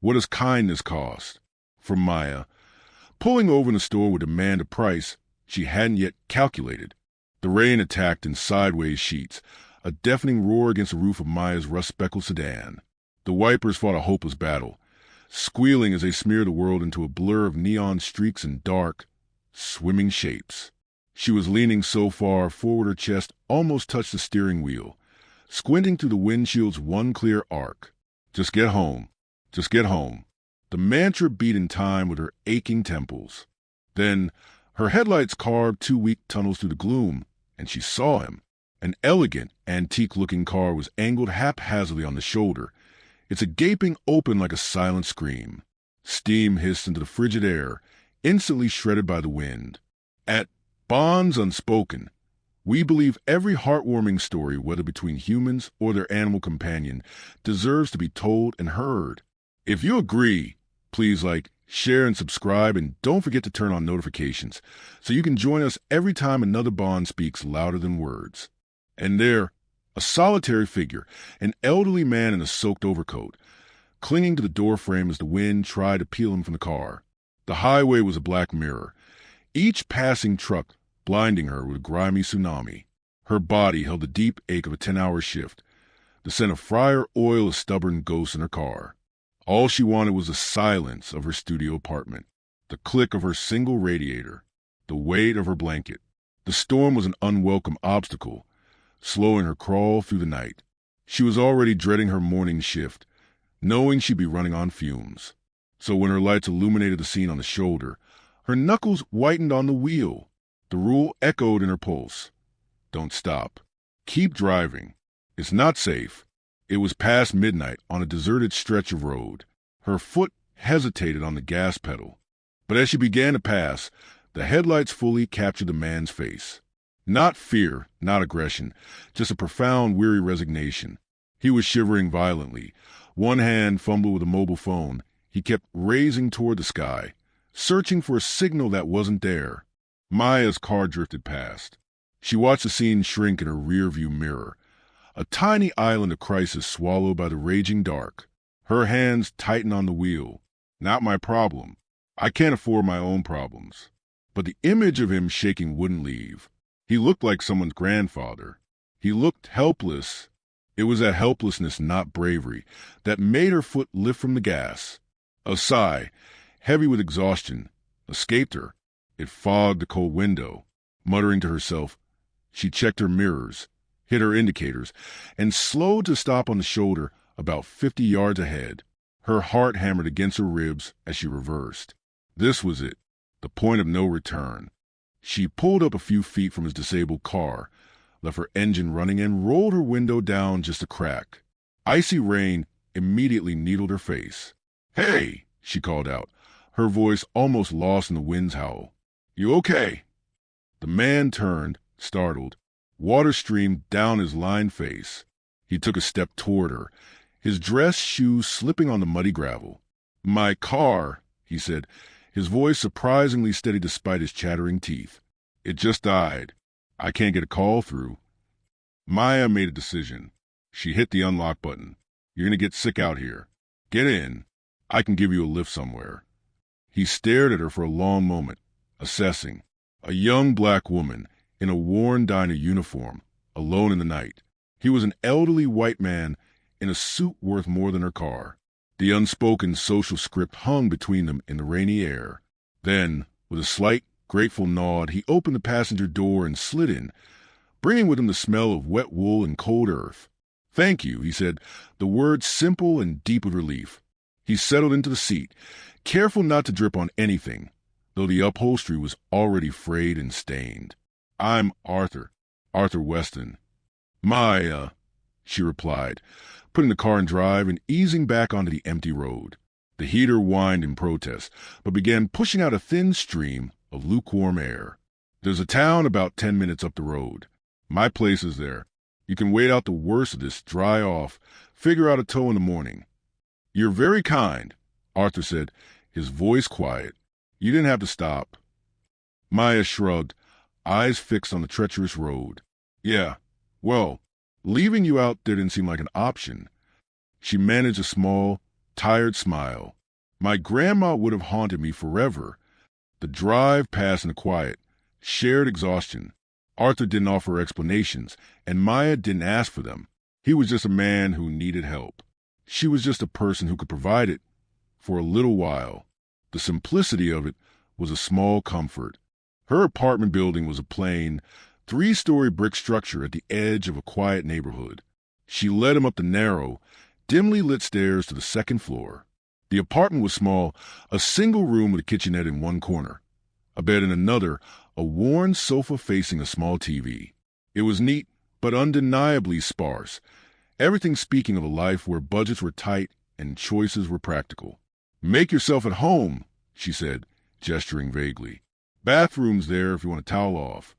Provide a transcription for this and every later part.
What does kindness cost? From Maya. Pulling over in the store would demand a price she hadn't yet calculated. The rain attacked in sideways sheets, a deafening roar against the roof of Maya's rust-speckled sedan. The wipers fought a hopeless battle, squealing as they smeared the world into a blur of neon streaks and dark, swimming shapes. She was leaning so far forward her chest almost touched the steering wheel, squinting through the windshield's one clear arc. Just get home. Just get home. The mantra beat in time with her aching temples. Then her headlights carved two weak tunnels through the gloom, and she saw him. An elegant, antique-looking car was angled haphazardly on the shoulder, its gaping open like a silent scream. Steam hissed into the frigid air, instantly shredded by the wind. At Bonds Unspoken, we believe every heartwarming story, whether between humans or their animal companion, deserves to be told and heard. If you agree, please like, share, and subscribe, and don't forget to turn on notifications so you can join us every time another bond speaks louder than words. And there, a solitary figure, an elderly man in a soaked overcoat, clinging to the doorframe as the wind tried to peel him from the car. The highway was a black mirror, each passing truck blinding her with a grimy tsunami. Her body held the deep ache of a 10-hour shift, the scent of fryer oil a stubborn ghost in her car. All she wanted was the silence of her studio apartment, the click of her single radiator, the weight of her blanket. The storm was an unwelcome obstacle, slowing her crawl through the night. She was already dreading her morning shift, knowing she'd be running on fumes. So when her lights illuminated the scene on the shoulder, her knuckles whitened on the wheel. The rule echoed in her pulse. Don't stop. Keep driving. It's not safe. It was past midnight on a deserted stretch of road. Her foot hesitated on the gas pedal. But as she began to pass, the headlights fully captured the man's face. Not fear, not aggression, just a profound, weary resignation. He was shivering violently. One hand fumbled with a mobile phone. He kept raising toward the sky, searching for a signal that wasn't there. Maya's car drifted past. She watched the scene shrink in her rearview mirror, a tiny island of crisis swallowed by the raging dark. Her hands tightened on the wheel. Not my problem. I can't afford my own problems. But the image of him shaking wouldn't leave. He looked like someone's grandfather. He looked helpless. It was that helplessness, not bravery, that made her foot lift from the gas. A sigh, heavy with exhaustion, escaped her. It fogged the cold window. Muttering to herself, she checked her mirrors, hit her indicators, and slowed to stop on the shoulder about 50 yards ahead. Her heart hammered against her ribs as she reversed. This was it, the point of no return. She pulled up a few feet from his disabled car, left her engine running, and rolled her window down just a crack. Icy rain immediately needled her face. "Hey!" she called out, her voice almost lost in the wind's howl. "You okay?" The man turned, startled. Water streamed down his lined face. He took a step toward her, his dress shoes slipping on the muddy gravel. "My car," he said, his voice surprisingly steady despite his chattering teeth. "It just died. I can't get a call through." Maya made a decision. She hit the unlock button. "You're going to get sick out here. Get in. I can give you a lift somewhere." He stared at her for a long moment, assessing. A young black woman in a worn diner uniform, alone in the night. He was an elderly white man in a suit worth more than her car. The unspoken social script hung between them in the rainy air. Then, with a slight, grateful nod, he opened the passenger door and slid in, bringing with him the smell of wet wool and cold earth. "Thank you," he said, the words simple and deep with relief. He settled into the seat, careful not to drip on anything, though the upholstery was already frayed and stained. "I'm Arthur Weston." "Maya," she replied, putting the car in drive and easing back onto the empty road. The heater whined in protest, but began pushing out a thin stream of lukewarm air. "There's a town about 10 minutes up the road. My place is there. You can wait out the worst of this, dry off, figure out a tow in the morning." "You're very kind," Arthur said, his voice quiet. "You didn't have to stop." Maya shrugged, eyes fixed on the treacherous road. "Yeah, well, leaving you out there didn't seem like an option." She managed a small, tired smile. My grandma would have haunted me forever. The drive passed in the quiet, shared exhaustion. Arthur didn't offer explanations, and Maya didn't ask for them. He was just a man who needed help. She was just a person who could provide it for a little while. The simplicity of it was a small comfort. Her apartment building was a plain, three-story brick structure at the edge of a quiet neighborhood. She led him up the narrow, dimly lit stairs to the second floor. The apartment was small, a single room with a kitchenette in one corner, a bed in another, a worn sofa facing a small TV. It was neat, but undeniably sparse, everything speaking of a life where budgets were tight and choices were practical. "Make yourself at home," she said, gesturing vaguely. "Bathroom's there if you want a towel off."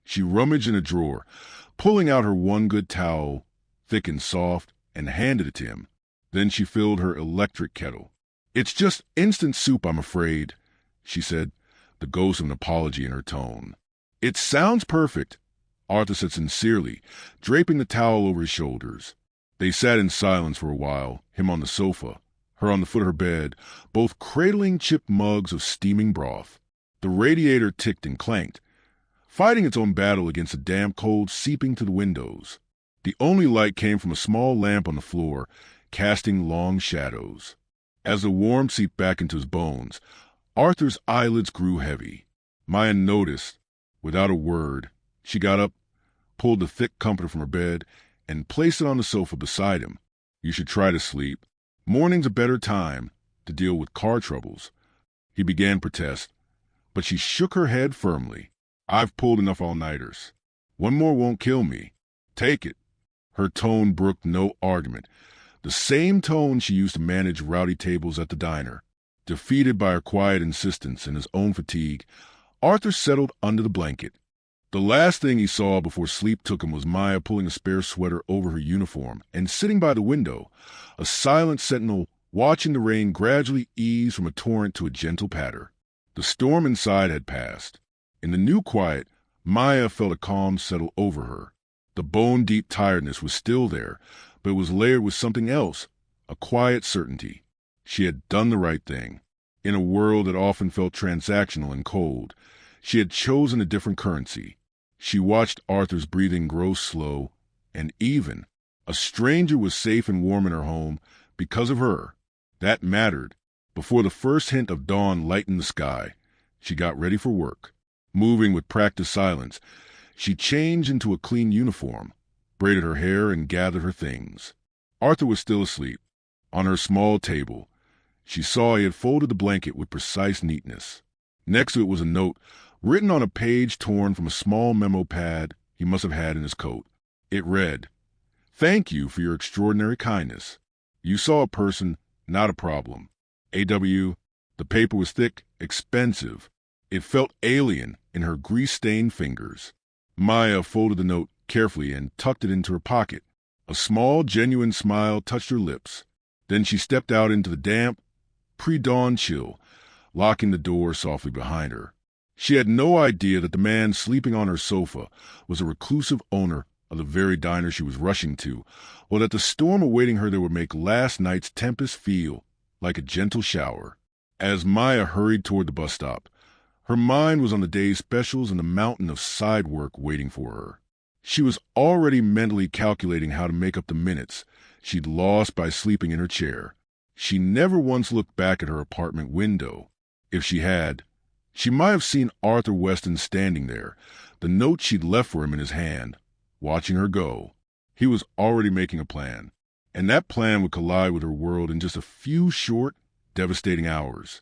She rummaged in a drawer, pulling out her one good towel, thick and soft, and handed it to him. Then she filled her electric kettle. "It's just instant soup, I'm afraid," she said, the ghost of an apology in her tone. "It sounds perfect," Arthur said sincerely, draping the towel over his shoulders. They sat in silence for a while, him on the sofa, her on the foot of her bed, both cradling chipped mugs of steaming broth. The radiator ticked and clanked, fighting its own battle against the damp cold seeping to the windows. The only light came from a small lamp on the floor, casting long shadows. As the warmth seeped back into his bones, Arthur's eyelids grew heavy. Maya noticed. Without a word, she got up, pulled the thick comforter from her bed, and placed it on the sofa beside him. "You should try to sleep. Morning's a better time to deal with car troubles." He began to protest, but she shook her head firmly. "I've pulled enough all-nighters. One more won't kill me. Take it." Her tone brooked no argument, the same tone she used to manage rowdy tables at the diner. Defeated by her quiet insistence and his own fatigue, Arthur settled under the blanket. The last thing he saw before sleep took him was Maya pulling a spare sweater over her uniform and sitting by the window, a silent sentinel watching the rain gradually ease from a torrent to a gentle patter. The storm inside had passed. In the new quiet, Maya felt a calm settle over her. The bone-deep tiredness was still there, but it was layered with something else, a quiet certainty. She had done the right thing. In a world that often felt transactional and cold, she had chosen a different currency. She watched Arthur's breathing grow slow and even. A stranger was safe and warm in her home because of her. That mattered. Before the first hint of dawn lightened the sky, she got ready for work. Moving with practiced silence, she changed into a clean uniform, braided her hair, and gathered her things. Arthur was still asleep. On her small table, she saw he had folded the blanket with precise neatness. Next to it was a note, written on a page torn from a small memo pad he must have had in his coat. It read, "Thank you for your extraordinary kindness. You saw a person, not a problem. A.W." The paper was thick, expensive. It felt alien in her grease-stained fingers. Maya folded the note carefully and tucked it into her pocket. A small, genuine smile touched her lips. Then she stepped out into the damp, pre-dawn chill, locking the door softly behind her. She had no idea that the man sleeping on her sofa was a reclusive owner of the very diner she was rushing to, or that the storm awaiting her there would make last night's tempest feel like a gentle shower. As Maya hurried toward the bus stop, her mind was on the day's specials and the mountain of side work waiting for her. She was already mentally calculating how to make up the minutes she'd lost by sleeping in her chair. She never once looked back at her apartment window. If she had, she might have seen Arthur Weston standing there, the note she'd left for him in his hand, watching her go. He was already making a plan, and that plan would collide with her world in just a few short, devastating hours.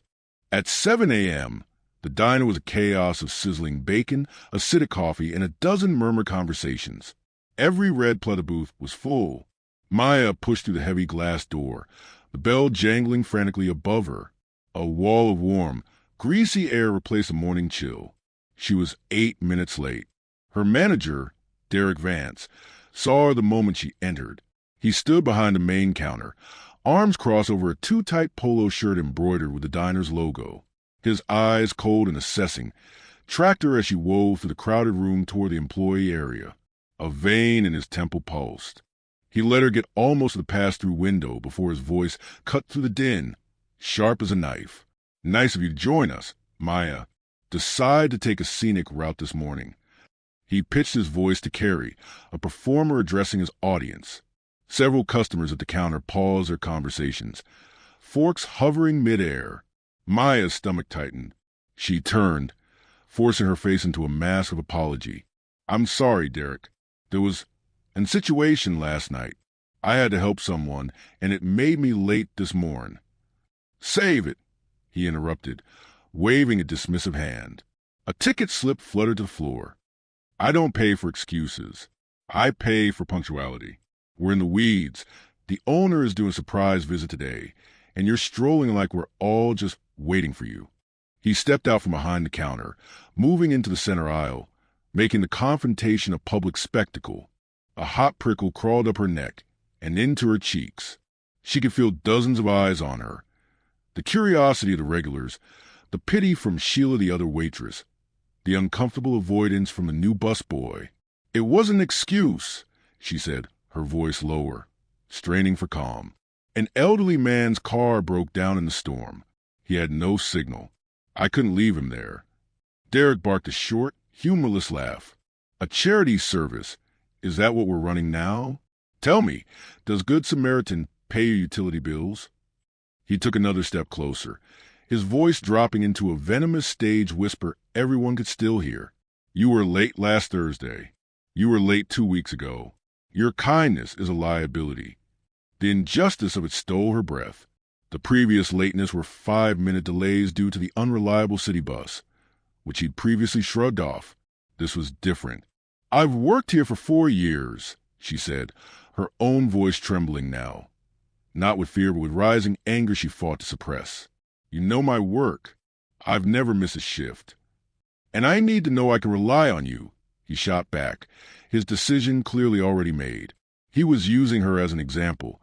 At 7 a.m., the diner was a chaos of sizzling bacon, acidic coffee, and a dozen murmured conversations. Every red pleather booth was full. Maya pushed through the heavy glass door, the bell jangling frantically above her. A wall of warm, greasy air replaced the morning chill. She was 8 minutes late. Her manager, Derek Vance, saw her the moment she entered. He stood behind the main counter, arms crossed over a too-tight polo shirt embroidered with the diner's logo. His eyes, cold and assessing, tracked her as she wove through the crowded room toward the employee area. A vein in his temple pulsed. He let her get almost to the pass-through window before his voice cut through the din, sharp as a knife. Nice of you to join us, Maya. Decide to take a scenic route this morning. He pitched his voice to Carrie, a performer addressing his audience. Several customers at the counter paused their conversations, forks hovering midair. Maya's stomach tightened. She turned, forcing her face into a mask of apology. I'm sorry, Derek. There was a situation last night. I had to help someone, and it made me late this morning. Save it, he interrupted, waving a dismissive hand. A ticket slip fluttered to the floor. I don't pay for excuses. I pay for punctuality. We're in the weeds. The owner is doing a surprise visit today, and you're strolling like we're all just waiting for you. He stepped out from behind the counter, moving into the center aisle, making the confrontation a public spectacle. A hot prickle crawled up her neck and into her cheeks. She could feel dozens of eyes on her. The curiosity of the regulars, the pity from Sheila the other waitress, the uncomfortable avoidance from the new busboy. It wasn't an excuse, she said, her voice lower, straining for calm. An elderly man's car broke down in the storm. He had no signal. I couldn't leave him there. Derek barked a short, humorless laugh. A charity service. Is that what we're running now? Tell me, does Good Samaritan pay your utility bills? He took another step closer, his voice dropping into a venomous stage whisper everyone could still hear. You were late last Thursday. You were late 2 weeks ago. Your kindness is a liability. The injustice of it stole her breath. The previous lateness were 5-minute delays due to the unreliable city bus, which he'd previously shrugged off. This was different. I've worked here for 4 years, she said, her own voice trembling now. Not with fear, but with rising anger she fought to suppress. You know my work. I've never missed a shift. And I need to know I can rely on you, he shot back, his decision clearly already made. He was using her as an example,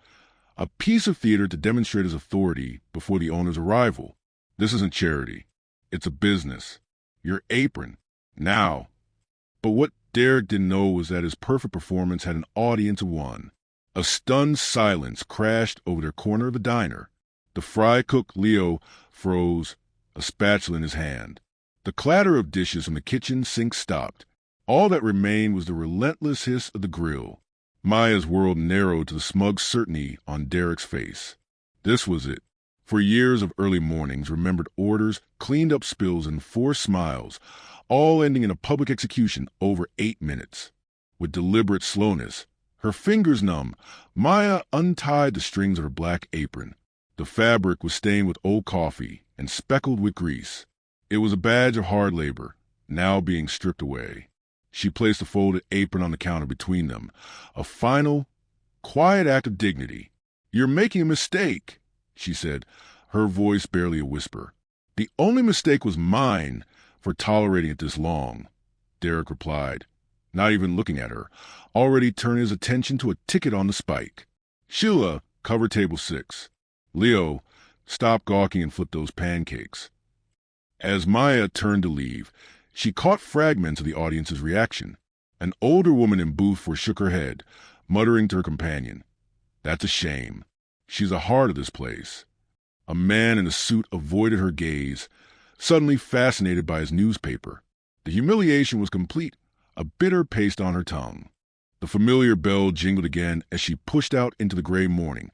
a piece of theater to demonstrate his authority before the owner's arrival. This isn't charity. It's a business. Your apron. Now. But what Derek didn't know was that his perfect performance had an audience of one. A stunned silence crashed over their corner of the diner. The fry cook Leo froze, a spatula in his hand. The clatter of dishes from the kitchen sink stopped. All that remained was the relentless hiss of the grill. Maya's world narrowed to the smug certainty on Derek's face. This was it. For years of early mornings, remembered orders, cleaned up spills, and forced smiles, all ending in a public execution over 8 minutes. With deliberate slowness, her fingers numb, Maya untied the strings of her black apron. The fabric was stained with old coffee and speckled with grease. It was a badge of hard labor, now being stripped away. She placed the folded apron on the counter between them, a final, quiet act of dignity. You're making a mistake, she said, her voice barely a whisper. The only mistake was mine for tolerating it this long, Derek replied, not even looking at her, already turning his attention to a ticket on the spike. Sheila, cover table 6. Leo, stop gawking and flip those pancakes. As Maya turned to leave, she caught fragments of the audience's reaction. An older woman in booth forsook her head, muttering to her companion, That's a shame. She's the heart of this place. A man in a suit avoided her gaze, suddenly fascinated by his newspaper. The humiliation was complete, a bitter paste on her tongue. The familiar bell jingled again as she pushed out into the gray morning,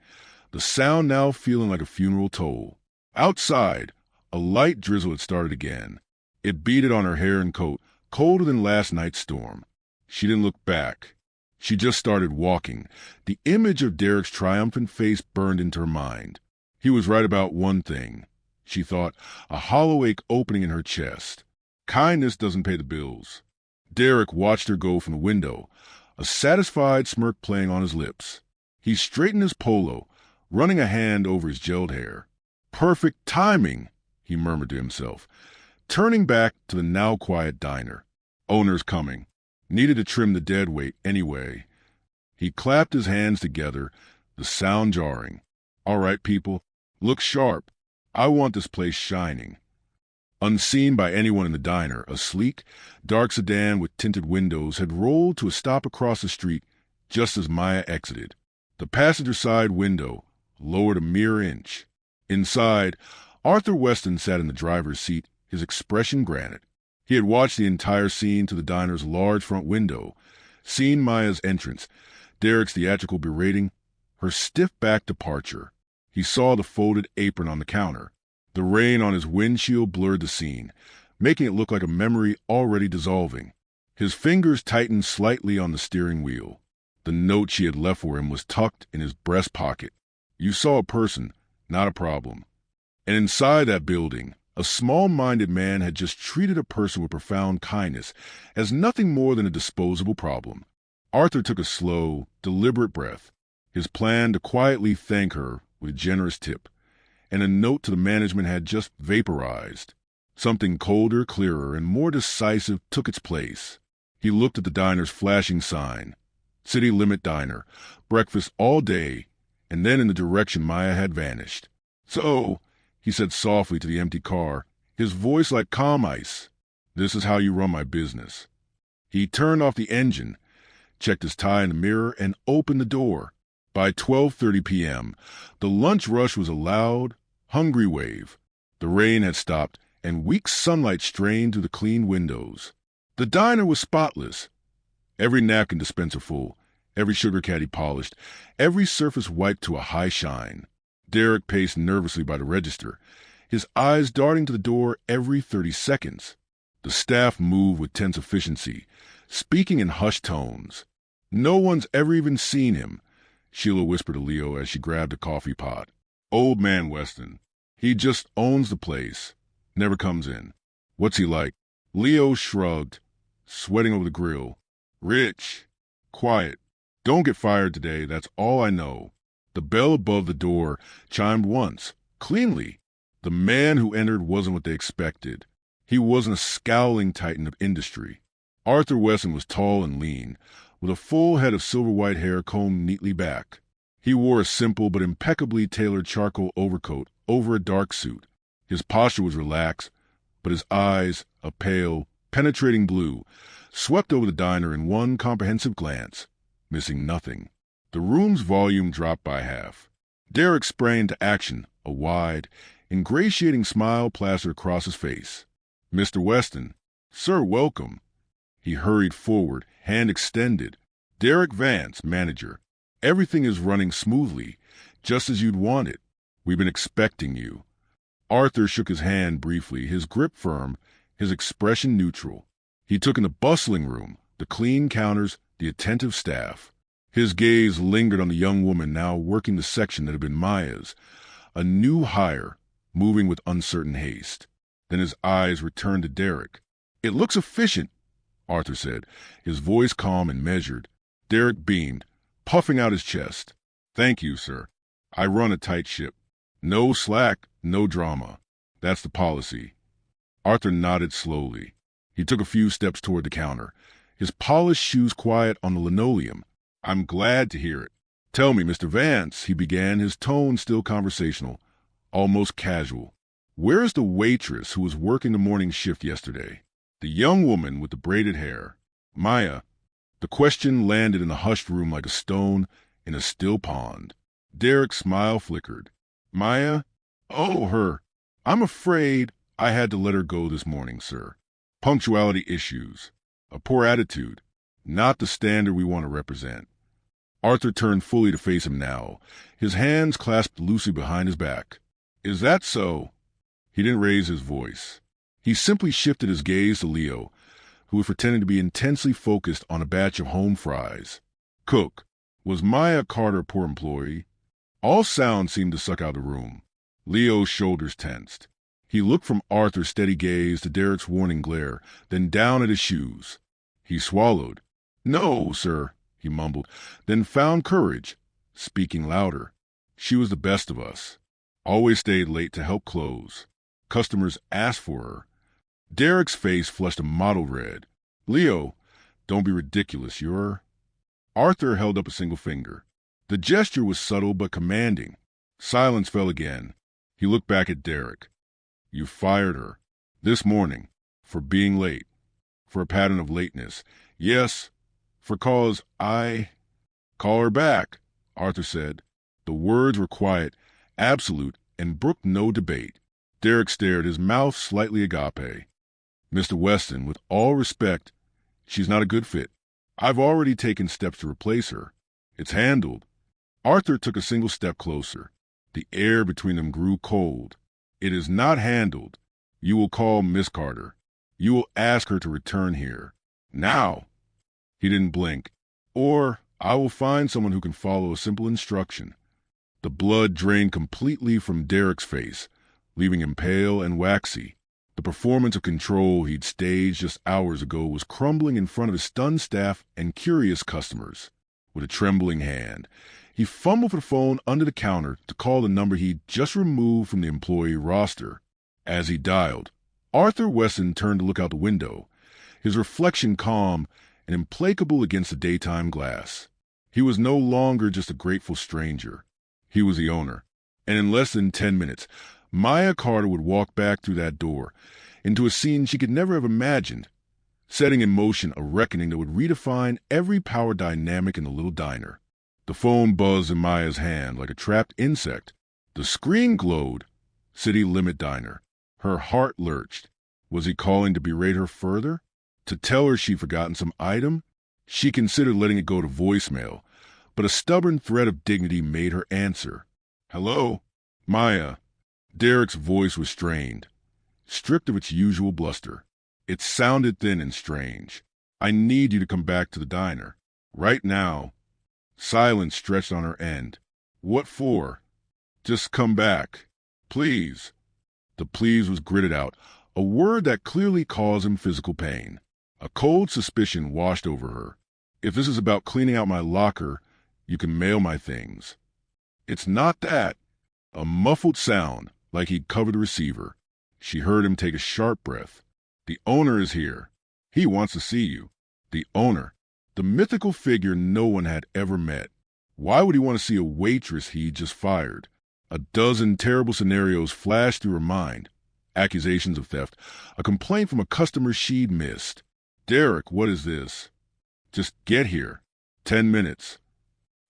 the sound now feeling like a funeral toll. Outside, a light drizzle had started again. It beaded on her hair and coat, colder than last night's storm. She didn't look back. She just started walking. The image of Derek's triumphant face burned into her mind. He was right about one thing, she thought, a hollow ache opening in her chest. Kindness doesn't pay the bills. Derek watched her go from the window, a satisfied smirk playing on his lips. He straightened his polo, running a hand over his gelled hair. Perfect timing, he murmured to himself, turning back to the now quiet diner. Owner's coming. Needed to trim the dead weight anyway. He clapped his hands together, the sound jarring. All right, people, look sharp. I want this place shining. Unseen by anyone in the diner, a sleek, dark sedan with tinted windows had rolled to a stop across the street just as Maya exited. The passenger side window lowered a mere inch. Inside, Arthur Weston sat in the driver's seat, his expression granite. He had watched the entire scene through the diner's large front window, seen Maya's entrance, Derek's theatrical berating, her stiff-backed departure. He saw the folded apron on the counter. The rain on his windshield blurred the scene, making it look like a memory already dissolving. His fingers tightened slightly on the steering wheel. The note she had left for him was tucked in his breast pocket. You saw a person, not a problem. And inside that building, a small-minded man had just treated a person with profound kindness as nothing more than a disposable problem. Arthur took a slow, deliberate breath, his plan to quietly thank her with a generous tip, and a note to the management had just vaporized. Something colder, clearer, and more decisive took its place. He looked at the diner's flashing sign, City Limit Diner, breakfast all day, and then in the direction Maya had vanished. "So," he said softly to the empty car, his voice like calm ice, "this is how you run my business." He turned off the engine, checked his tie in the mirror, and opened the door. By 12:30 p.m., the lunch rush was a loud, hungry wave. The rain had stopped, and weak sunlight strained through the clean windows. The diner was spotless. Every napkin dispenser full, every sugar caddy polished, every surface wiped to a high shine. Derek paced nervously by the register, his eyes darting to the door every 30 seconds. The staff moved with tense efficiency, speaking in hushed tones. "No one's ever even seen him," Sheila whispered to Leo as she grabbed a coffee pot. "Old man Weston. He just owns the place. Never comes in." "What's he like?" Leo shrugged, sweating over the grill. "Rich. Quiet. Don't get fired today, that's all I know." The bell above the door chimed once, cleanly. The man who entered wasn't what they expected. He wasn't a scowling titan of industry. Arthur Weston was tall and lean, with a full head of silver-white hair combed neatly back. He wore a simple but impeccably tailored charcoal overcoat over a dark suit. His posture was relaxed, but his eyes, a pale, penetrating blue, swept over the diner in one comprehensive glance, missing nothing. The room's volume dropped by half. Derek sprang into action, a wide, ingratiating smile plastered across his face. "Mr. Weston, sir, welcome." He hurried forward, hand extended. "Derek Vance, manager. Everything is running smoothly, just as you'd want it. We've been expecting you." Arthur shook his hand briefly, his grip firm, his expression neutral. He took in the bustling room, the clean counters, the attentive staff. His gaze lingered on the young woman now working the section that had been Maya's, a new hire, moving with uncertain haste. Then his eyes returned to Derek. "It looks efficient," Arthur said, his voice calm and measured. Derek beamed, puffing out his chest. "Thank you, sir. I run a tight ship. No slack, no drama. That's the policy." Arthur nodded slowly. He took a few steps toward the counter, his polished shoes quiet on the linoleum. "I'm glad to hear it. Tell me, Mr. Vance," he began, his tone still conversational, almost casual. "Where is the waitress who was working the morning shift yesterday? The young woman with the braided hair. Maya." The question landed in the hushed room like a stone in a still pond. Derek's smile flickered. "Maya? Oh, her. I'm afraid I had to let her go this morning, sir. Punctuality issues. A poor attitude. Not the standard we want to represent." Arthur turned fully to face him now, his hands clasped loosely behind his back. "Is that so?" He didn't raise his voice. He simply shifted his gaze to Leo, who was pretending to be intensely focused on a batch of home fries. "Cook. Was Maya Carter a poor employee?" All sound seemed to suck out of the room. Leo's shoulders tensed. He looked from Arthur's steady gaze to Derek's warning glare, then down at his shoes. He swallowed. "No, sir," he mumbled, then found courage, speaking louder. "She was the best of us. Always stayed late to help close. Customers asked for her." Derek's face flushed a mottled red. "Leo, don't be ridiculous. You're—" Arthur held up a single finger. The gesture was subtle but commanding. Silence fell again. He looked back at Derek. "You fired her. This morning. For being late. For a pattern of lateness. Yes. For cause I—" "Call her back," Arthur said. The words were quiet, absolute, and brooked no debate. Derek stared, his mouth slightly agape. Mr. Weston, with all respect, she's not a good fit. I've already taken steps to replace her. It's handled. Arthur took a single step closer. The air between them grew cold. It is not handled. You will call Miss Carter. You will ask her to return here. Now. He didn't blink. Or I will find someone who can follow a simple instruction. The blood drained completely from Derek's face, leaving him pale and waxy. The performance of control he'd staged just hours ago was crumbling in front of his stunned staff and curious customers. With a trembling hand, he fumbled for the phone under the counter to call the number he'd just removed from the employee roster. As he dialed, Arthur Weston turned to look out the window, his reflection calm and implacable against the daytime glass. He was no longer just a grateful stranger. He was the owner, and in less than 10 minutes, Maya Carter would walk back through that door, into a scene she could never have imagined, setting in motion a reckoning that would redefine every power dynamic in the little diner. The phone buzzed in Maya's hand like a trapped insect. The screen glowed. City Limit Diner. Her heart lurched. Was he calling to berate her further? To tell her she'd forgotten some item? She considered letting it go to voicemail, but a stubborn thread of dignity made her answer. Hello? Maya. Derek's voice was strained, stripped of its usual bluster. It sounded thin and strange. I need you to come back to the diner. Right now. Silence stretched on her end. What for? Just come back. Please. The please was gritted out, a word that clearly caused him physical pain. A cold suspicion washed over her. If this is about cleaning out my locker, you can mail my things. It's not that. A muffled sound, like he'd covered the receiver. She heard him take a sharp breath. The owner is here. He wants to see you. The owner. The mythical figure no one had ever met. Why would he want to see a waitress he'd just fired? A dozen terrible scenarios flashed through her mind. Accusations of theft. A complaint from a customer she'd missed. Derek, what is this? Just get here. 10 minutes.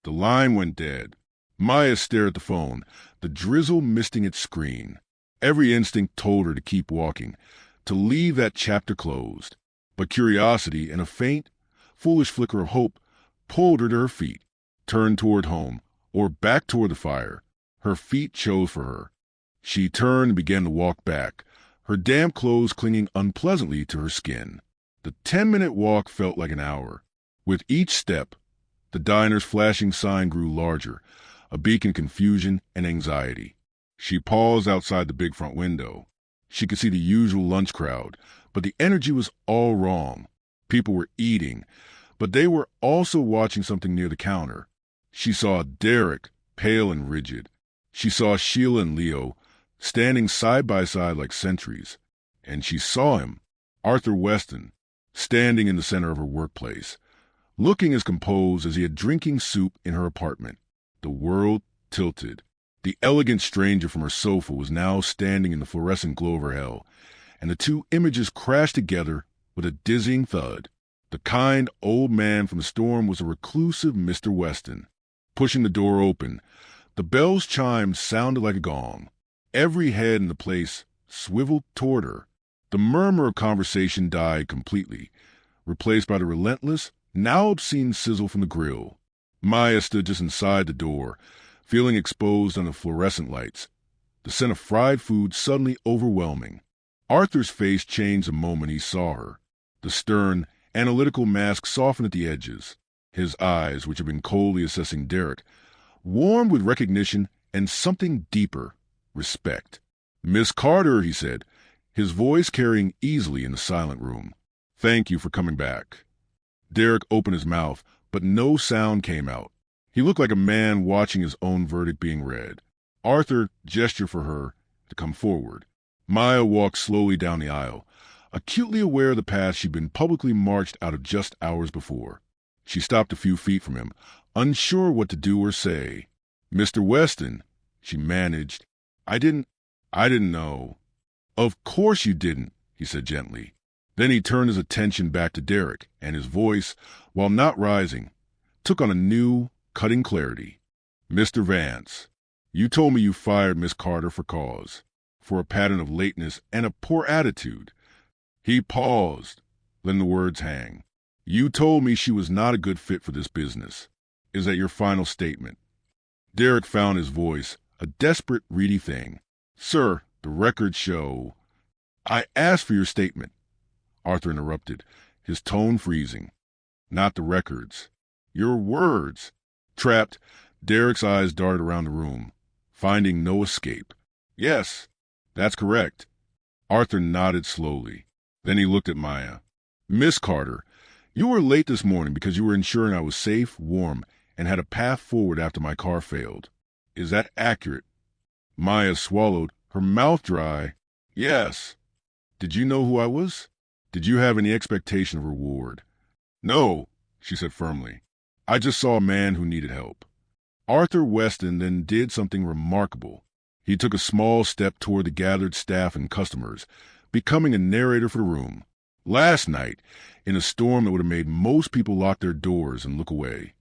The line went dead. Maya stared at the phone, the drizzle misting its screen. Every instinct told her to keep walking, to leave that chapter closed. But curiosity and a faint, foolish flicker of hope pulled her to her feet, turned toward home, or back toward the fire. Her feet chose for her. She turned and began to walk back, her damp clothes clinging unpleasantly to her skin. The 10-minute walk felt like an hour. With each step, the diner's flashing sign grew larger, a beacon of confusion and anxiety. She paused outside the big front window. She could see the usual lunch crowd, but the energy was all wrong. People were eating, but they were also watching something near the counter. She saw Derek, pale and rigid. She saw Sheila and Leo, standing side by side like sentries. And she saw him, Arthur Weston, standing in the center of her workplace, looking as composed as he had drinking soup in her apartment. The world tilted. The elegant stranger from her sofa was now standing in the fluorescent glow of her hell, and the two images crashed together with a dizzying thud. The kind old man from the storm was a reclusive Mr. Weston. Pushing the door open, the bell's chime sounded like a gong. Every head in the place swiveled toward her. The murmur of conversation died completely, replaced by the relentless, now obscene sizzle from the grill. Maya stood just inside the door, feeling exposed under fluorescent lights, the scent of fried food suddenly overwhelming. Arthur's face changed the moment he saw her. The stern, analytical mask softened at the edges. His eyes, which had been coldly assessing Derek, warmed with recognition and something deeper, respect. Miss Carter, he said, his voice carrying easily in the silent room. Thank you for coming back. Derek opened his mouth, but no sound came out. He looked like a man watching his own verdict being read. Arthur gestured for her to come forward. Maya walked slowly down the aisle, acutely aware of the path she'd been publicly marched out of just hours before. She stopped a few feet from him, unsure what to do or say. Mr. Weston, she managed. I didn't know. Of course you didn't, he said gently. Then he turned his attention back to Derek, and his voice, while not rising, took on a new, cutting clarity. Mr. Vance, you told me you fired Miss Carter for cause, for a pattern of lateness and a poor attitude. He paused, letting the words hang. You told me she was not a good fit for this business. Is that your final statement? Derek found his voice, a desperate, reedy thing. Sir, the records show. I asked for your statement, Arthur interrupted, his tone freezing. Not the records. Your words. Trapped, Derek's eyes darted around the room, finding no escape. Yes, that's correct. Arthur nodded slowly. Then he looked at Maya. Miss Carter, you were late this morning because you were ensuring I was safe, warm, and had a path forward after my car failed. Is that accurate? Maya swallowed, her mouth dry. Yes. Did you know who I was? Did you have any expectation of reward? No, she said firmly. I just saw a man who needed help. Arthur Weston then did something remarkable. He took a small step toward the gathered staff and customers, becoming a narrator for the room. Last night, in a storm that would have made most people lock their doors and look away,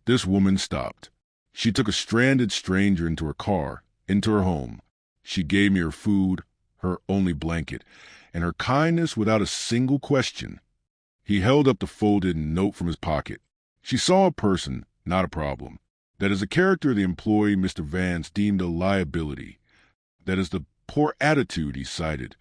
this woman stopped. She took a stranded stranger into her car, into her home. She gave me her food, her only blanket, and her kindness without a single question. He held up the folded note from his pocket. She saw a person, not a problem. That is the character the employee Mr. Vance deemed a liability. That is the poor attitude he cited.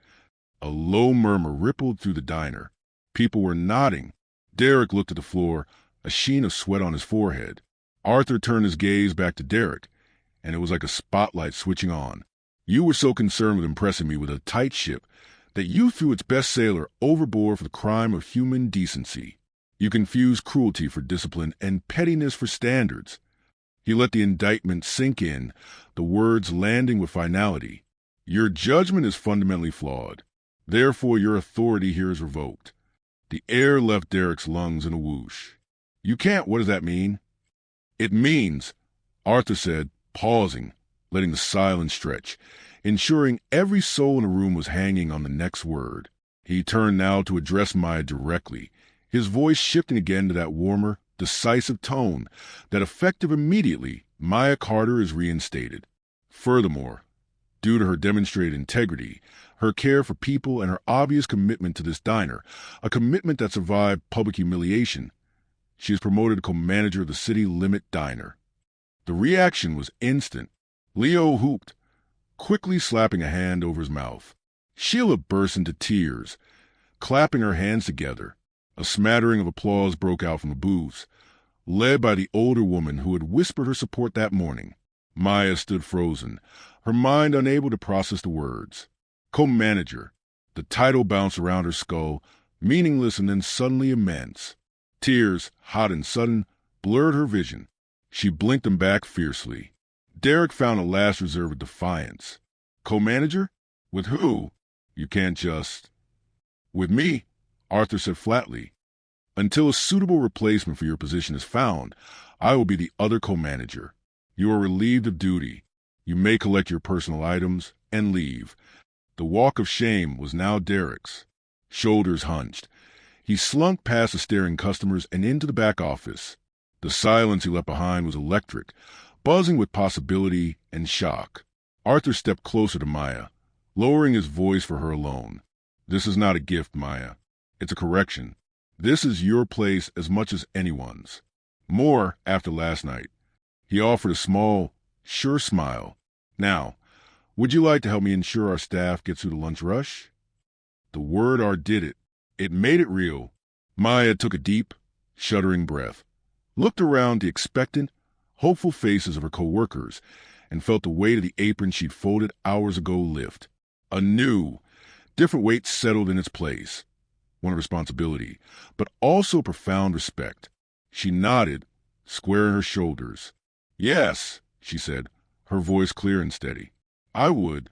A low murmur rippled through the diner. People were nodding. Derek looked at the floor, a sheen of sweat on his forehead. Arthur turned his gaze back to Derek, and it was like a spotlight switching on. You were so concerned with impressing me with a tight ship that you threw its best sailor overboard for the crime of human decency. You confused cruelty for discipline and pettiness for standards. He let the indictment sink in, the words landing with finality. Your judgment is fundamentally flawed. Therefore, your authority here is revoked. The air left Derek's lungs in a whoosh. You can't. What does that mean? It means, Arthur said, pausing, letting the silence stretch, ensuring every soul in the room was hanging on the next word. He turned now to address Maya directly, his voice shifting again to that warmer, decisive tone that, effective immediately, Maya Carter is reinstated. Furthermore, due to her demonstrated integrity, her care for people, and her obvious commitment to this diner, a commitment that survived public humiliation, she is promoted to co-manager of the City Limit Diner. The reaction was instant. Leo whooped, quickly slapping a hand over his mouth. Sheila burst into tears, clapping her hands together. A smattering of applause broke out from the booths, led by the older woman who had whispered her support that morning. Maya stood frozen, her mind unable to process the words. Co-manager. The title bounced around her skull, meaningless and then suddenly immense. Tears, hot and sudden, blurred her vision. She blinked them back fiercely. Derek found a last reserve of defiance. Co-manager? With who? You can't just... With me, Arthur said flatly. Until a suitable replacement for your position is found, I will be the other co-manager. You are relieved of duty. You may collect your personal items and leave. The walk of shame was now Derek's. Shoulders hunched, he slunk past the staring customers and into the back office. The silence he left behind was electric, buzzing with possibility and shock. Arthur stepped closer to Maya, lowering his voice for her alone. This is not a gift, Maya. It's a correction. This is your place as much as anyone's. More after last night. He offered a small, sure smile. Now, would you like to help me ensure our staff gets through the lunch rush? The word R did it. It made it real. Maya took a deep, shuddering breath, looked around the expectant, hopeful faces of her co-workers, and felt the weight of the apron she'd folded hours ago lift. A new, different weight settled in its place. One of responsibility, but also profound respect. She nodded, squaring her shoulders. Yes, she said, her voice clear and steady. I would.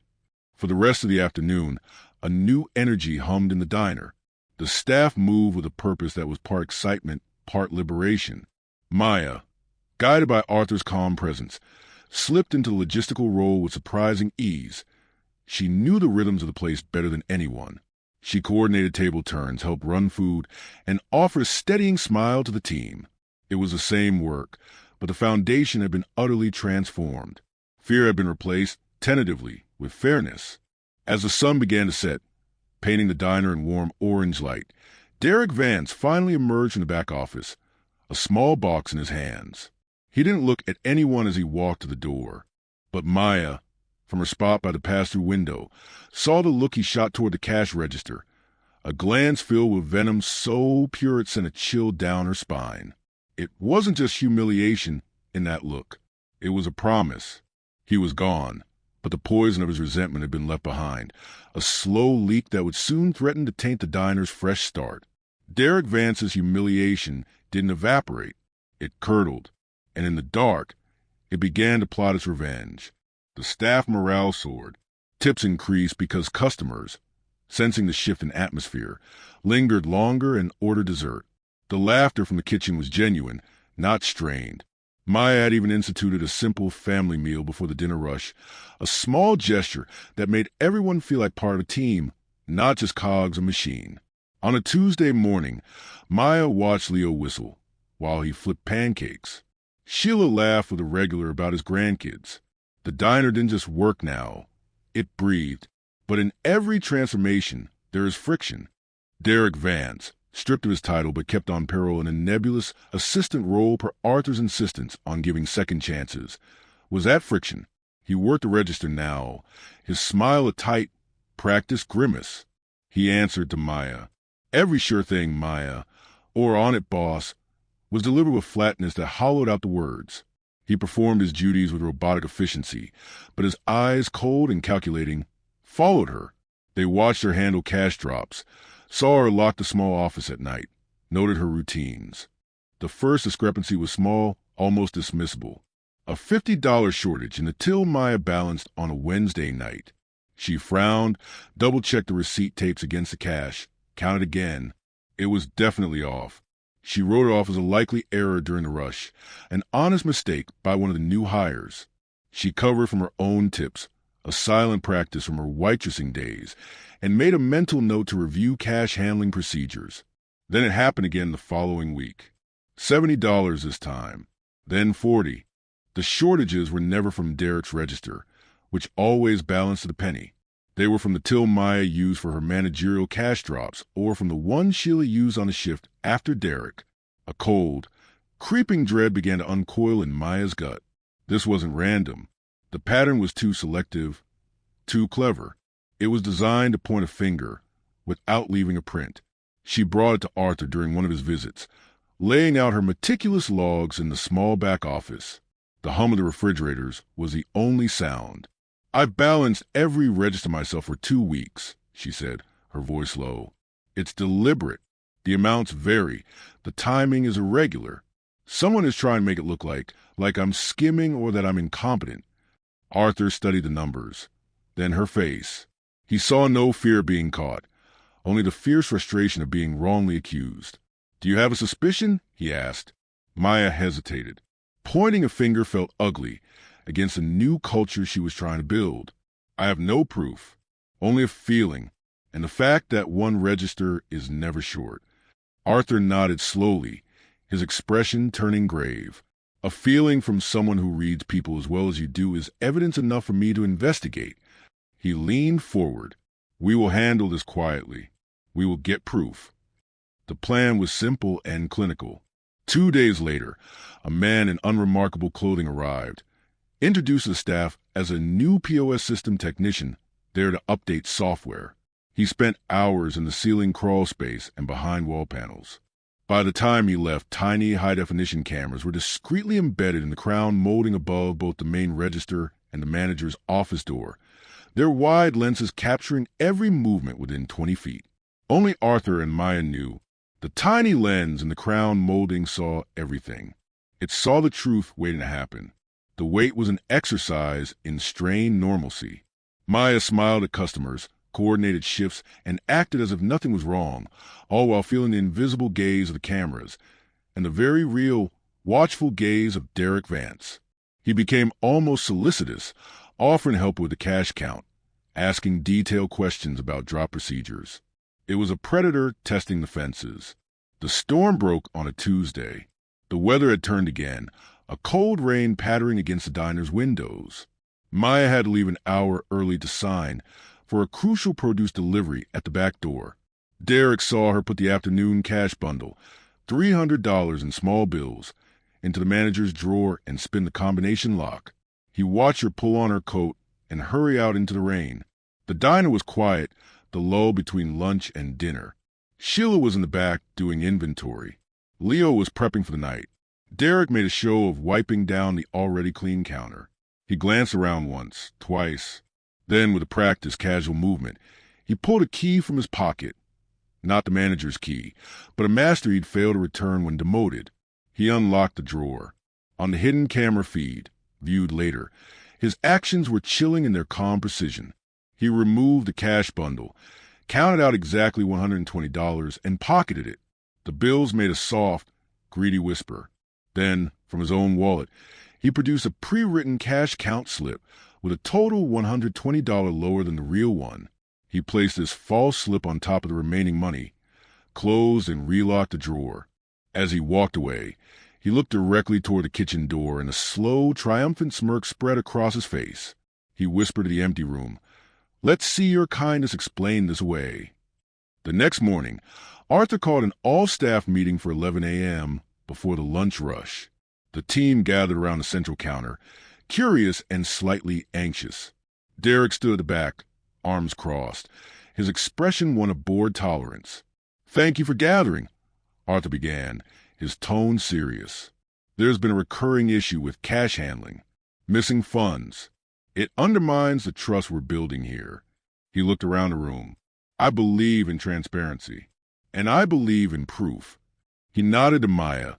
For the rest of the afternoon, a new energy hummed in the diner. The staff moved with a purpose that was part excitement, part liberation. Maya, guided by Arthur's calm presence, slipped into the logistical role with surprising ease. She knew the rhythms of the place better than anyone. She coordinated table turns, helped run food, and offered a steadying smile to the team. It was the same work, but the foundation had been utterly transformed. Fear had been replaced, tentatively, with fairness. As the sun began to set, painting the diner in warm orange light, Derek Vance finally emerged from the back office, a small box in his hands. He didn't look at anyone as he walked to the door, but Maya, from her spot by the pass-through window, saw the look he shot toward the cash register, a glance filled with venom so pure it sent a chill down her spine. It wasn't just humiliation in that look. It was a promise. He was gone, but the poison of his resentment had been left behind, a slow leak that would soon threaten to taint the diner's fresh start. Derek Vance's humiliation didn't evaporate. It curdled, and in the dark, it began to plot its revenge. The staff morale soared. Tips increased because customers, sensing the shift in atmosphere, lingered longer and ordered dessert. The laughter from the kitchen was genuine, not strained. Maya had even instituted a simple family meal before the dinner rush, a small gesture that made everyone feel like part of a team, not just cogs of a machine. On a Tuesday morning, Maya watched Leo whistle while he flipped pancakes. Sheila laughed with a regular about his grandkids. The diner didn't just work now, it breathed. But in every transformation, there is friction. Derek Vance, stripped of his title but kept on payroll in a nebulous assistant role per Arthur's insistence on giving second chances, was at friction. He worked the register now, his smile a tight, practiced grimace. He answered to Maya. Every sure thing, Maya, or on it, boss, was delivered with flatness that hollowed out the words. He performed his duties with robotic efficiency, but his eyes, cold and calculating, followed her. They watched her handle cash drops, saw her lock the small office at night, noted her routines. The first discrepancy was small, almost dismissible. A $50 shortage in the till Maya balanced on a Wednesday night. She frowned, double-checked the receipt tapes against the cash, counted again. It was definitely off. She wrote it off as a likely error during the rush, an honest mistake by one of the new hires. She covered from her own tips, a silent practice from her waitressing days, and made a mental note to review cash handling procedures. Then it happened again the following week. $70 this time, then $40. The shortages were never from Derek's register, which always balanced to the penny. They were from the till Maya used for her managerial cash drops, or from the one Sheila used on the shift after Derek. A cold, creeping dread began to uncoil in Maya's gut. This wasn't random. The pattern was too selective, too clever. It was designed to point a finger, without leaving a print. She brought it to Arthur during one of his visits, laying out her meticulous logs in the small back office. The hum of the refrigerators was the only sound. "I've balanced every register myself for 2 weeks," she said, her voice low. "It's deliberate. The amounts vary. The timing is irregular. Someone is trying to make it look like I'm skimming or that I'm incompetent." Arthur studied the numbers, then her face. He saw no fear of being caught, only the fierce frustration of being wrongly accused. "Do you have a suspicion?" he asked. Maya hesitated. Pointing a finger felt ugly against the new culture she was trying to build. "I have no proof, only a feeling, and the fact that one register is never short." Arthur nodded slowly, his expression turning grave. "A feeling from someone who reads people as well as you do is evidence enough for me to investigate." He leaned forward. "We will handle this quietly. We will get proof." The plan was simple and clinical. 2 days later, a man in unremarkable clothing arrived, introduced to the staff as a new POS system technician there to update software. He spent hours in the ceiling crawl space and behind wall panels. By the time he left, tiny high-definition cameras were discreetly embedded in the crown molding above both the main register and the manager's office door, their wide lenses capturing every movement within 20 feet. Only Arthur and Maya knew. The tiny lens in the crown molding saw everything. It saw the truth waiting to happen. The wait was an exercise in strained normalcy. Maya smiled at customers, coordinated shifts, and acted as if nothing was wrong, all while feeling the invisible gaze of the cameras and the very real, watchful gaze of Derek Vance. He became almost solicitous, offering help with the cash count, asking detailed questions about drop procedures. It was a predator testing the fences. The storm broke on a Tuesday. The weather had turned again, a cold rain pattering against the diner's windows. Maya had to leave an hour early to sign for a crucial produce delivery at the back door. Derek saw her put the afternoon cash bundle, $300 in small bills, into the manager's drawer and spin the combination lock. He watched her pull on her coat and hurry out into the rain. The diner was quiet, the lull between lunch and dinner. Sheila was in the back doing inventory. Leo was prepping for the night. Derek made a show of wiping down the already clean counter. He glanced around once, twice. Then, with a practiced, casual movement, he pulled a key from his pocket. Not the manager's key, but a master he'd failed to return when demoted. He unlocked the drawer. On the hidden camera feed, viewed later, his actions were chilling in their calm precision. He removed the cash bundle, counted out exactly $120, and pocketed it. The bills made a soft, greedy whisper. Then, from his own wallet, he produced a pre-written cash count slip with a total $120 lower than the real one. He placed this false slip on top of the remaining money, closed and relocked the drawer. As he walked away, he looked directly toward the kitchen door, and a slow, triumphant smirk spread across his face. He whispered to the empty room, "Let's see your kindness explain this away." The next morning, Arthur called an all-staff meeting for 11 a.m. before the lunch rush. The team gathered around the central counter, curious and slightly anxious. Derek stood at the back, arms crossed, his expression one of bored tolerance. "Thank you for gathering," Arthur began, his tone serious. "There's been a recurring issue with cash handling, missing funds. It undermines the trust we're building here." He looked around the room. "I believe in transparency, and I believe in proof." He nodded to Maya,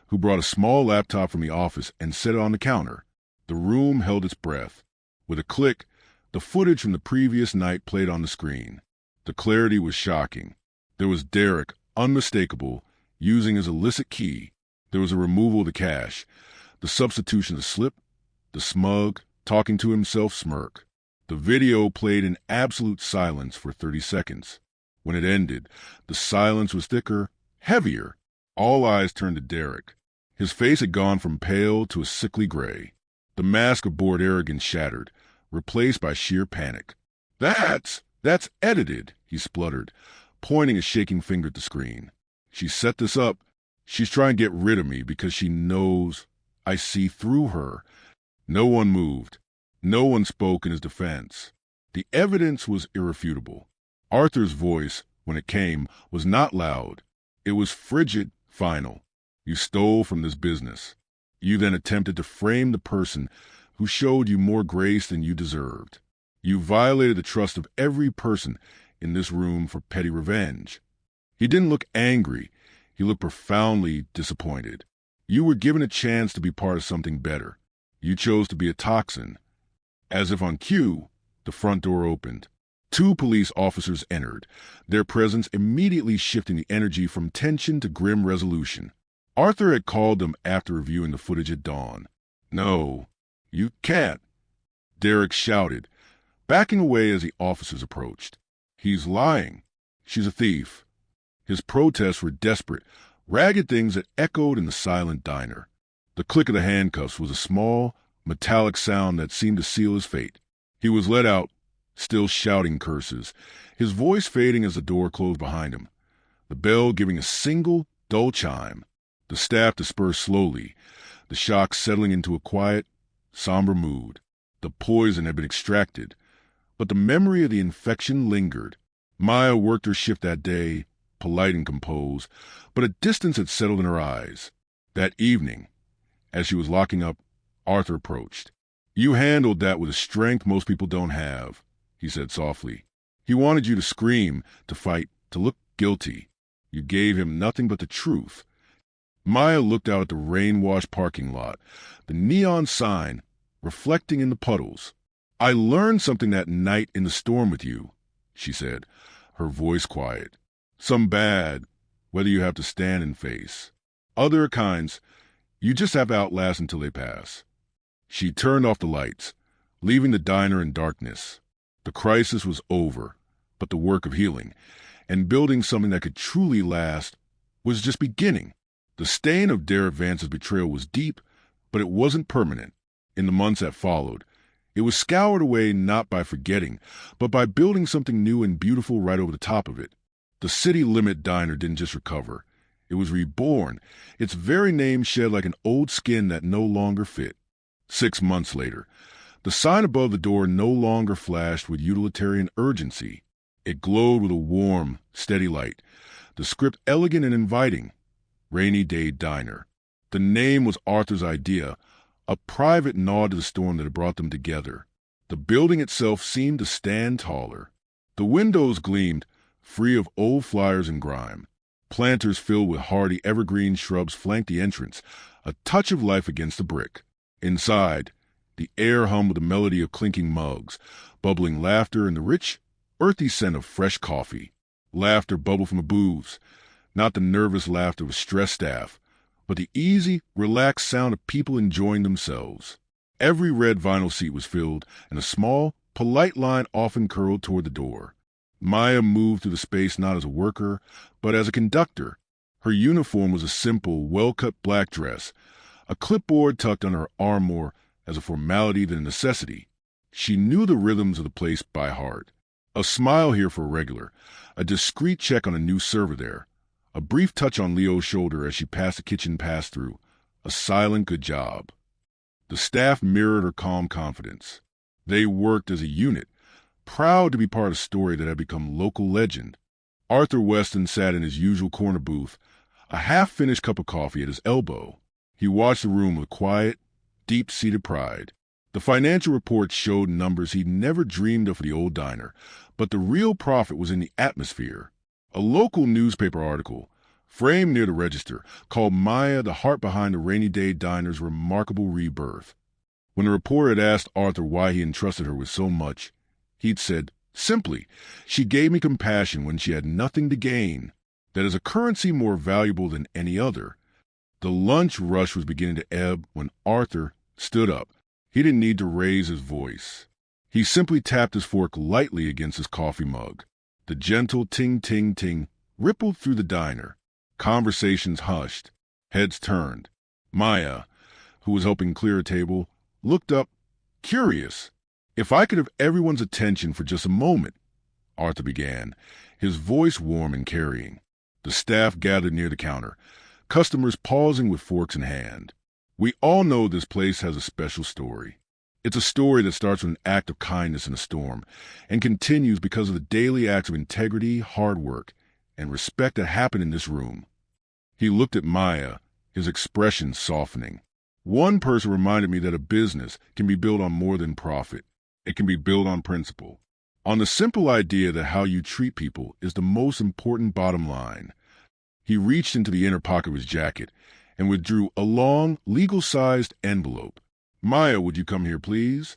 who brought a small laptop from the office and set it on the counter. The room held its breath. With a click, the footage from the previous night played on the screen. The clarity was shocking. There was Derek, unmistakable, using his illicit key. There was a removal of the cash, the substitution of the slip, the smug, talking to himself smirk. The video played in absolute silence for 30 seconds. When it ended, the silence was thicker, heavier. All eyes turned to Derek. His face had gone from pale to a sickly gray. The mask of bored arrogance shattered, replaced by sheer panic. That's edited," he spluttered, pointing a shaking finger at the screen. "She set this up. She's trying to get rid of me because she knows I see through her." No one moved. No one spoke in his defense. The evidence was irrefutable. Arthur's voice, when it came, was not loud. It was frigid, final. "You stole from this business. You then attempted to frame the person who showed you more grace than you deserved. You violated the trust of every person in this room for petty revenge." He didn't look angry. He looked profoundly disappointed. "You were given a chance to be part of something better. You chose to be a toxin." As if on cue, the front door opened. 2 police officers entered, their presence immediately shifting the energy from tension to grim resolution. Arthur had called them after reviewing the footage at dawn. "No, you can't," Derek shouted, backing away as the officers approached. "He's lying. She's a thief." His protests were desperate, ragged things that echoed in the silent diner. The click of the handcuffs was a small, metallic sound that seemed to seal his fate. He was let out, still shouting curses, his voice fading as the door closed behind him, the bell giving a single, dull chime. The staff dispersed slowly, the shock settling into a quiet, somber mood. The poison had been extracted, but the memory of the infection lingered. Maya worked her shift that day, polite and composed, but a distance had settled in her eyes. That evening, as she was locking up, Arthur approached. "You handled that with a strength most people don't have," he said softly. "He wanted you to scream, to fight, to look guilty. You gave him nothing but the truth." Maya looked out at the rain-washed parking lot, the neon sign reflecting in the puddles. "I learned something that night in the storm with you," she said, her voice quiet. "Some bad, whether you have to stand and face. Other kinds, you just have to outlast until they pass." She turned off the lights, leaving the diner in darkness. The crisis was over, but the work of healing and building something that could truly last was just beginning. The stain of Derek Vance's betrayal was deep, but it wasn't permanent. In the months that followed, it was scoured away not by forgetting, but by building something new and beautiful right over the top of it. The City Limit Diner didn't just recover. It was reborn, its very name shed like an old skin that no longer fit. 6 months later, the sign above the door no longer flashed with utilitarian urgency. It glowed with a warm, steady light, the script elegant and inviting. Rainy Day Diner. The name was Arthur's idea, a private nod to the storm that had brought them together. The building itself seemed to stand taller. The windows gleamed, free of old flyers and grime. Planters filled with hardy evergreen shrubs flanked the entrance, a touch of life against the brick. Inside, the air hummed with the melody of clinking mugs, bubbling laughter and the rich, earthy scent of fresh coffee. Laughter bubbled from the booths, not the nervous laughter of a stressed staff, but the easy, relaxed sound of people enjoying themselves. Every red vinyl seat was filled, and a small, polite line often curled toward the door. Maya moved through the space not as a worker, but as a conductor. Her uniform was a simple, well-cut black dress, a clipboard tucked under her arm more as a formality than a necessity. She knew the rhythms of the place by heart. A smile here for a regular, a discreet check on a new server there, a brief touch on Leo's shoulder as she passed the kitchen pass-through, a silent good job. The staff mirrored her calm confidence. They worked as a unit, proud to be part of a story that had become local legend. Arthur Weston sat in his usual corner booth, a half-finished cup of coffee at his elbow. He watched the room with quiet, deep-seated pride. The financial reports showed numbers he'd never dreamed of for the old diner, but the real profit was in the atmosphere. A local newspaper article, framed near the register, called Maya the heart behind the Rainy Day Diner's remarkable rebirth. When the reporter had asked Arthur why he entrusted her with so much, he'd said, simply, she gave me compassion when she had nothing to gain. That is a currency more valuable than any other. The lunch rush was beginning to ebb when Arthur stood up. He didn't need to raise his voice. He simply tapped his fork lightly against his coffee mug. The gentle ting-ting-ting rippled through the diner. Conversations hushed. Heads turned. Maya, who was helping clear a table, looked up, curious. "If I could have everyone's attention for just a moment," Arthur began, his voice warm and carrying. The staff gathered near the counter, customers pausing with forks in hand. "We all know this place has a special story. It's a story that starts with an act of kindness in a storm and continues because of the daily acts of integrity, hard work, and respect that happen in this room." He looked at Maya, his expression softening. "One person reminded me that a business can be built on more than profit. It can be built on principle, on the simple idea that how you treat people is the most important bottom line." He reached into the inner pocket of his jacket and withdrew a long, legal-sized envelope. "Maya, would you come here, please?"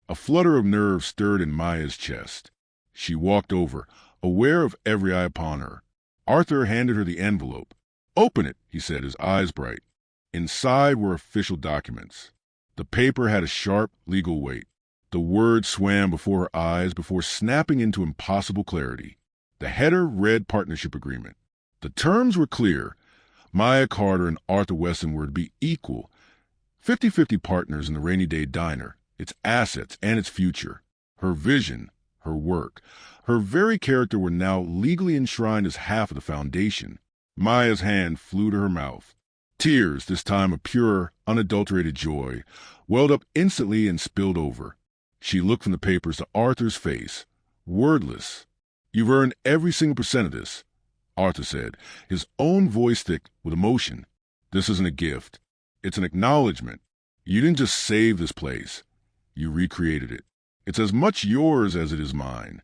A flutter of nerves stirred in Maya's chest. She walked over, aware of every eye upon her. Arthur handed her the envelope. "Open it," he said, his eyes bright. Inside were official documents. The paper had a sharp, legal weight. The words swam before her eyes before snapping into impossible clarity. The header read partnership agreement. The terms were clear. Maya Carter and Arthur Weston were to be equal, 50-50 partners in the Rainy Day Diner, its assets and its future. Her vision, her work, her very character were now legally enshrined as half of the foundation. Maya's hand flew to her mouth. Tears, this time of pure, unadulterated joy, welled up instantly and spilled over. She looked from the papers to Arthur's face, wordless. "You've earned every single percent of this," Arthur said, his own voice thick with emotion. "This isn't a gift. It's an acknowledgement. You didn't just save this place. You recreated it. It's as much yours as it is mine."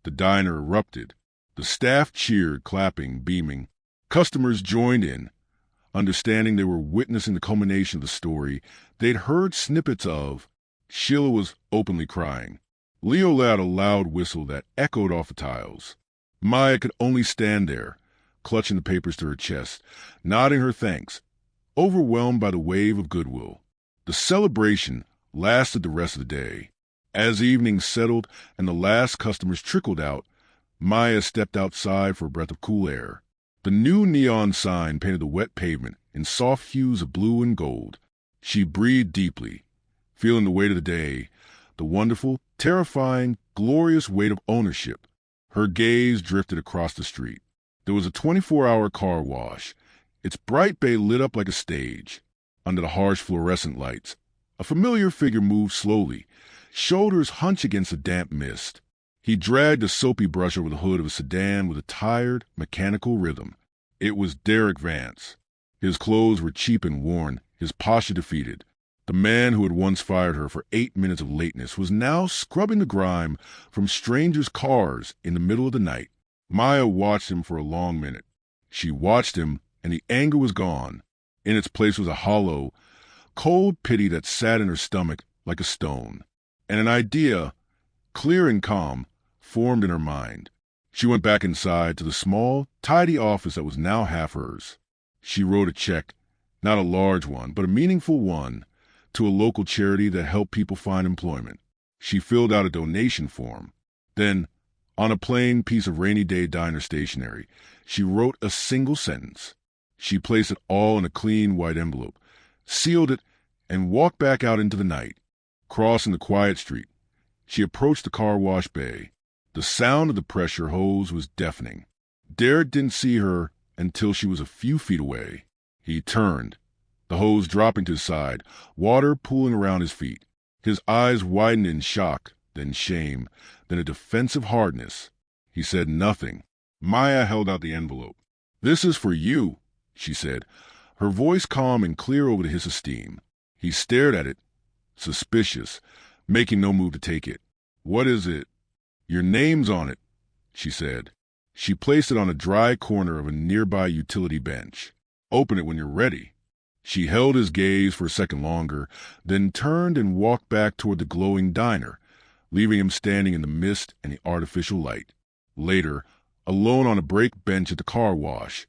The diner erupted. The staff cheered, clapping, beaming. Customers joined in, understanding they were witnessing the culmination of the story they'd heard snippets of. Sheila was openly crying. Leo let out a loud whistle that echoed off the tiles. Maya could only stand there, clutching the papers to her chest, nodding her thanks, overwhelmed by the wave of goodwill. The celebration lasted the rest of the day. As evening settled and the last customers trickled out, Maya stepped outside for a breath of cool air. The new neon sign painted the wet pavement in soft hues of blue and gold. She breathed deeply, feeling the weight of the day, the wonderful, terrifying, glorious weight of ownership. Her gaze drifted across the street. There was a 24-hour car wash, its bright bay lit up like a stage. Under the harsh fluorescent lights, a familiar figure moved slowly, shoulders hunched against the damp mist. He dragged a soapy brush over the hood of a sedan with a tired, mechanical rhythm. It was Derek Vance. His clothes were cheap and worn, his posture defeated. The man who had once fired her for 8 minutes of lateness was now scrubbing the grime from strangers' cars in the middle of the night. Maya watched him for a long minute. She watched him, and the anger was gone. In its place was a hollow, cold pity that sat in her stomach like a stone. And an idea, clear and calm, formed in her mind. She went back inside to the small, tidy office that was now half hers. She wrote a check, not a large one, but a meaningful one, to a local charity that helped people find employment. She filled out a donation form. Then, on a plain piece of rainy day diner stationery, she wrote a single sentence. She placed it all in a clean white envelope, sealed it, and walked back out into the night. Crossing the quiet street, she approached the car wash bay. The sound of the pressure hose was deafening. Derek didn't see her until she was a few feet away. He turned, the hose dropping to his side, water pooling around his feet. His eyes widened in shock, then shame, then a defensive hardness. He said nothing. Maya held out the envelope. "This is for you," she said, her voice calm and clear over to his esteem. He stared at it, suspicious, making no move to take it. "What is it?" "Your name's on it," she said. She placed it on a dry corner of a nearby utility bench. "Open it when you're ready." She held his gaze for a second longer, then turned and walked back toward the glowing diner, leaving him standing in the mist and the artificial light. Later, alone on a break bench at the car wash,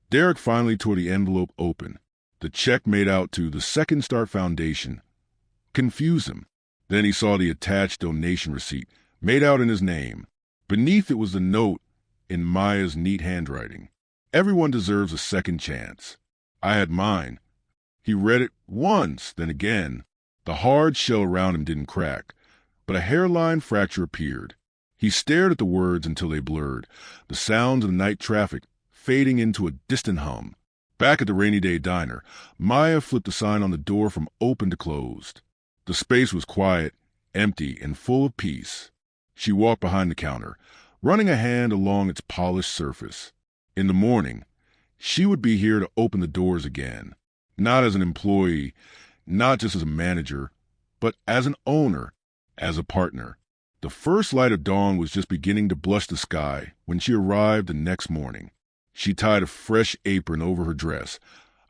Derek finally tore the envelope open. The check made out to the Second Start Foundation confused him. Then he saw the attached donation receipt, made out in his name. Beneath it was the note in Maya's neat handwriting. "Everyone deserves a second chance. I had mine." He read it once, then again. The hard shell around him didn't crack, but a hairline fracture appeared. He stared at the words until they blurred, the sounds of the night traffic fading into a distant hum. Back at the rainy day diner, Maya flipped the sign on the door from open to closed. The space was quiet, empty, and full of peace. She walked behind the counter, running a hand along its polished surface. In the morning, she would be here to open the doors again. Not as an employee, not just as a manager, but as an owner, as a partner. The first light of dawn was just beginning to blush the sky when she arrived the next morning. She tied a fresh apron over her dress,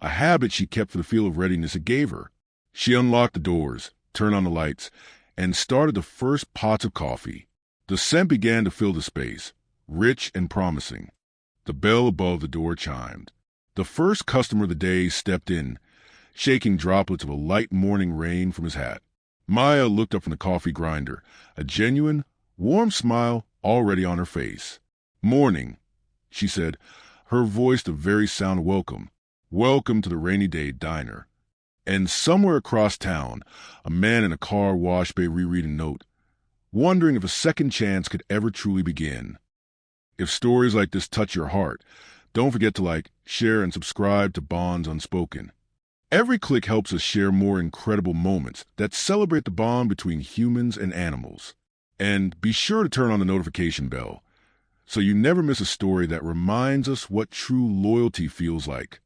a habit she kept for the feel of readiness it gave her. She unlocked the doors, turned on the lights, and started the first pots of coffee. The scent began to fill the space, rich and promising. The bell above the door chimed. The first customer of the day stepped in, shaking droplets of a light morning rain from his hat. Maya looked up from the coffee grinder, a genuine, warm smile already on her face. "Morning," she said, her voice the very sound of welcome. "Welcome to the rainy day diner." And somewhere across town, a man in a car wash bay rereading a note, wondering if a second chance could ever truly begin. If stories like this touch your heart, don't forget to like, share, and subscribe to Bonds Unspoken. Every click helps us share more incredible moments that celebrate the bond between humans and animals. And be sure to turn on the notification bell so you never miss a story that reminds us what true loyalty feels like.